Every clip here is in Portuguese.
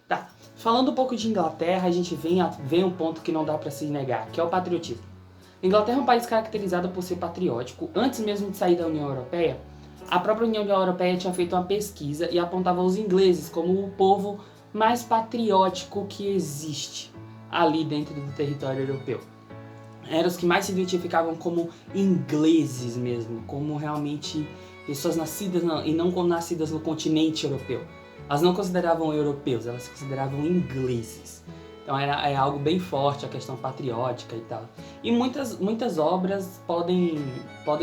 Tá, falando um pouco de Inglaterra, a gente vem um ponto que não dá pra se negar, que é o patriotismo. Inglaterra é um país caracterizado por ser patriótico. Antes mesmo de sair da União Europeia, a própria União Europeia tinha feito uma pesquisa e apontava os ingleses como o povo mais patriótico que existe ali dentro do território europeu. Eram os que mais se identificavam como ingleses mesmo, como realmente pessoas nascidas e não nascidas no continente europeu. Elas não consideravam europeus, elas se consideravam ingleses. Então é algo bem forte a questão patriótica e tal. E muitas obras podem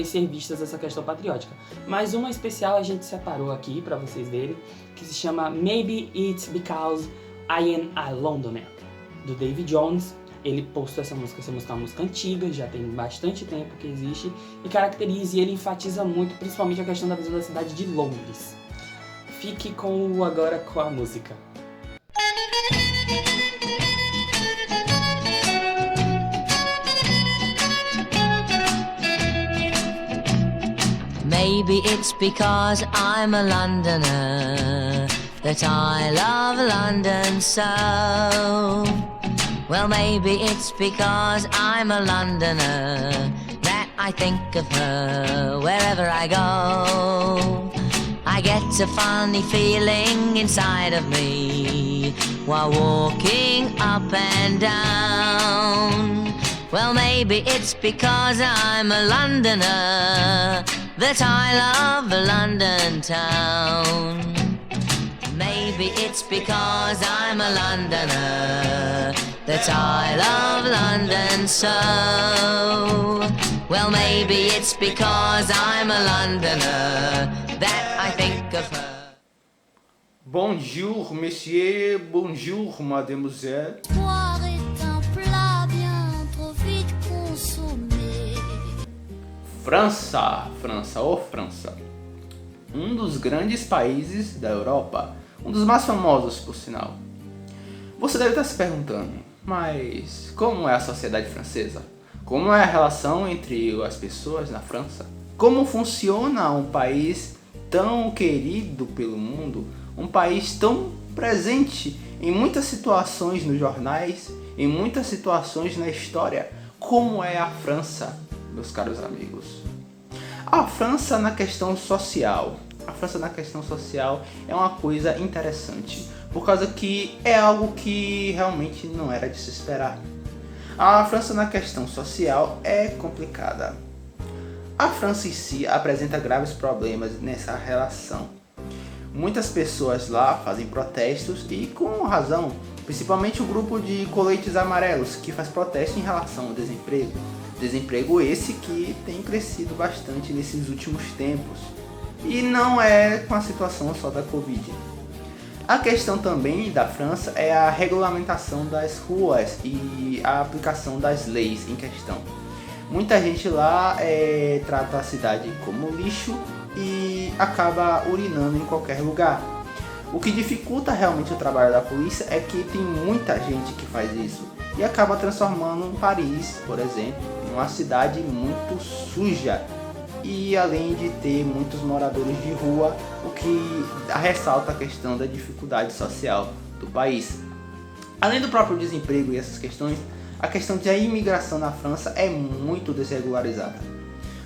ser vistas essa questão patriótica. Mas uma especial a gente separou aqui para vocês verem, que se chama Maybe It's Because I Am a Londoner, do David Jones. Ele postou essa música é uma música antiga, já tem bastante tempo que existe, e caracteriza e ele enfatiza muito, principalmente a questão da visão da cidade de Londres. Fique agora com a música. Maybe it's because I'm a Londoner that I love London so. Well, maybe it's because I'm a Londoner that I think of her wherever I go. I get a funny feeling inside of me while walking up and down. Well, maybe it's because I'm a Londoner that I love London town. Maybe it's because I'm a Londoner that I love London so. Well, maybe it's because I'm a Londoner that I think of her. Bonjour, monsieur, bonjour, mademoiselle. Boire est un plat bien trop vite consommé. França, ô França. Um dos grandes países da Europa, um dos mais famosos, por sinal. Você deve estar se perguntando, mas como é a sociedade francesa? Como é a relação entre as pessoas na França? Como funciona um país tão querido pelo mundo, um país tão presente em muitas situações nos jornais, em muitas situações na história? Como é a França, meus caros amigos? A França na questão social. A França na questão social é uma coisa interessante, por causa que é algo que realmente não era de se esperar. A França na questão social é complicada. A França em si apresenta graves problemas nessa relação. Muitas pessoas lá fazem protestos e com razão, principalmente o grupo de coletes amarelos que faz protesto em relação ao desemprego. Desemprego esse que tem crescido bastante nesses últimos tempos. E não é com a situação só da Covid. A questão também da França é a regulamentação das ruas e a aplicação das leis em questão. Muita gente lá trata a cidade como lixo e acaba urinando em qualquer lugar. O que dificulta realmente o trabalho da polícia é que tem muita gente que faz isso e acaba transformando Paris, por exemplo, em uma cidade muito suja. E além de ter muitos moradores de rua, o que ressalta a questão da dificuldade social do país. Além do próprio desemprego e essas questões, a questão da imigração na França é muito desregularizada.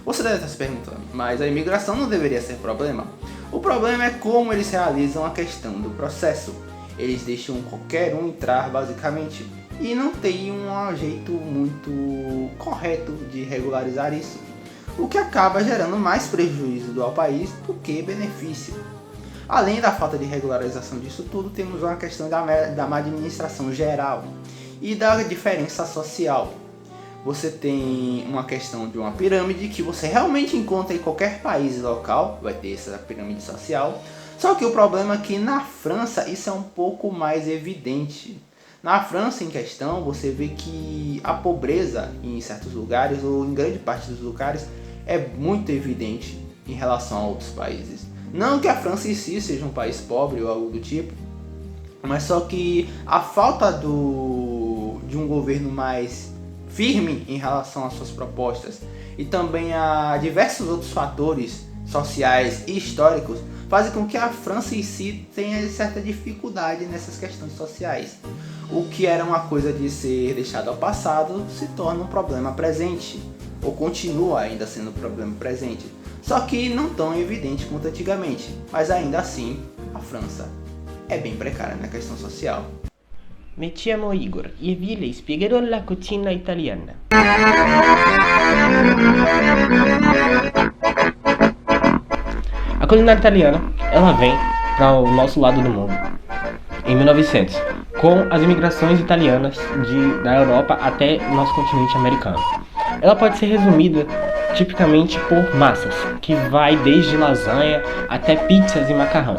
Você deve estar se perguntando, mas a imigração não deveria ser problema? O problema é como eles realizam a questão do processo. Eles deixam qualquer um entrar basicamente e não tem um jeito muito correto de regularizar isso, o que acaba gerando mais prejuízo ao país do que benefício. Além da falta de regularização disso tudo, temos uma questão da má administração geral e da diferença social. Você tem uma questão de uma pirâmide que você realmente encontra em qualquer país local, vai ter essa pirâmide social, só que o problema é que na França isso é um pouco mais evidente. Na França em questão, você vê que a pobreza em certos lugares, ou em grande parte dos lugares, é muito evidente em relação a outros países. Não que a França em si seja um país pobre ou algo do tipo, mas só que a falta de um governo mais firme em relação às suas propostas e também a diversos outros fatores sociais e históricos fazem com que a França em si tenha certa dificuldade nessas questões sociais. O que era uma coisa de ser deixado ao passado se torna um problema presente, ou continua ainda sendo um problema presente, só que não tão evidente quanto antigamente, mas ainda assim a França è ben precária na questão social. Mi chiamo Igor e vi le spiegherò la cucina italiana. A culinária italiana, ela vem para o nosso lado do mundo em 1900, com as imigrações italianas da Europa até o nosso continente americano. Ela pode ser resumida tipicamente por massas, que vai desde lasanha até pizzas e macarrão.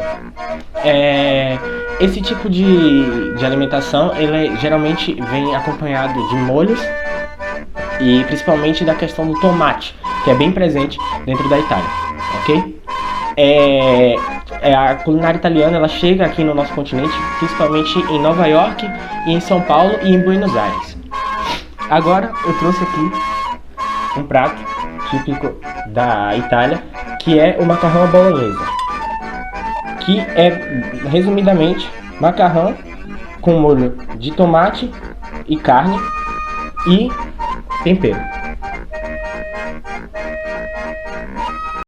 Esse tipo de alimentação, ele geralmente vem acompanhado de molhos e principalmente da questão do tomate, que é bem presente dentro da Itália, ok? A culinária italiana, ela chega aqui no nosso continente, principalmente em Nova York, e em São Paulo e em Buenos Aires. Agora eu trouxe aqui um prato típico da Itália, que é o macarrão à bolonhesa, que é, resumidamente, macarrão com molho de tomate e carne e tempero.